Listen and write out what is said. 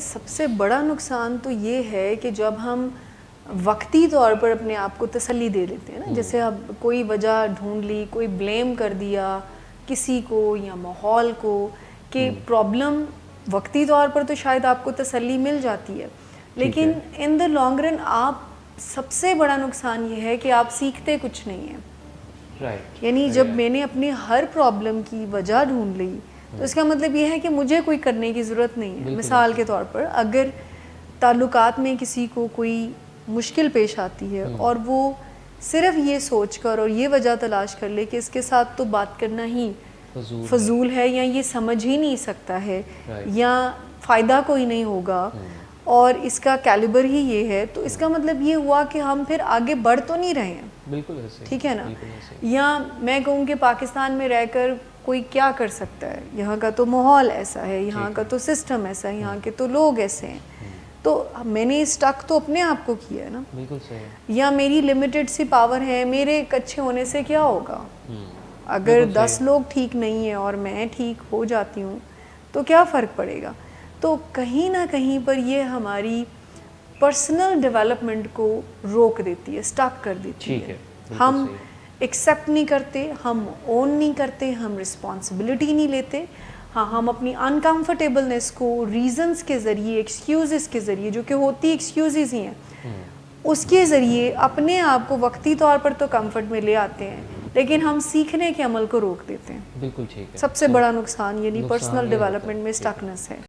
سب سے بڑا نقصان تو یہ ہے کہ جب ہم وقتی طور پر اپنے آپ کو تسلی دے لیتے ہیں نا، جیسے اب کوئی وجہ ڈھونڈ لی، کوئی بلیم کر دیا کسی کو یا ماحول کو کہ پرابلم، وقتی طور پر تو شاید آپ کو تسلی مل جاتی ہے، لیکن ان دا لانگ رن آپ سب سے بڑا نقصان یہ ہے کہ آپ سیکھتے کچھ نہیں ہیں. یعنی جب میں نے اپنی ہر پرابلم کی وجہ ڈھونڈ لی تو اس کا مطلب یہ ہے کہ مجھے کوئی کرنے کی ضرورت نہیں ہے. مثال کے طور پر اگر تعلقات میں کسی کو کوئی مشکل پیش آتی ہے اور وہ صرف یہ سوچ کر اور یہ وجہ تلاش کر لے کہ اس کے ساتھ تو بات کرنا ہی فضول ہے یا یہ سمجھ ہی نہیں سکتا ہے یا فائدہ کوئی نہیں ہوگا اور اس کا کیلیبر ہی یہ ہے، تو اس کا مطلب یہ ہوا کہ ہم پھر آگے بڑھ تو نہیں رہے ہیں. بالکل ایسے، ٹھیک ہے نا. یا میں کہوں کہ پاکستان میں رہ کر کوئی کیا کر سکتا ہے، یہاں کا تو ماحول ایسا ہے، یہاں کا تو سسٹم ایسا ہے، یہاں کے تو لوگ ایسے ہیں، تو میں نے اسٹک تو اپنے آپ کو کیا ہے نا. بالکل صحیح. یا میری لمیٹڈ سی پاور ہے، میرے ایک اچھے ہونے سے کیا ہوگا؟ اگر 10 لوگ ٹھیک نہیں ہیں اور میں ٹھیک ہو جاتی ہوں تو کیا فرق پڑے گا؟ تو کہیں نہ کہیں پر یہ ہماری پرسنل ڈیولپمنٹ کو روک دیتی ہے، اسٹک کر دیتی ہے. ہم ایکسیپٹ نہیں کرتے، ہم اون نہیں کرتے، ہم رسپانسبلٹی نہیں لیتے. ہاں، ہم اپنی انکمفرٹیبلنس کو ریزنز کے ذریعے، ایکسکیوزز کے ذریعے، جو کہ ہوتی ایکسکیوزز ہی ہیں، اس کے ذریعے اپنے آپ کو وقتی طور پر تو کمفرٹ میں لے آتے ہیں، لیکن ہم سیکھنے کے عمل کو روک دیتے ہیں. بالکل ٹھیک ہے. سب سے بڑا نقصان یعنی پرسنل ڈیولپمنٹ میں اسٹکنس ہے.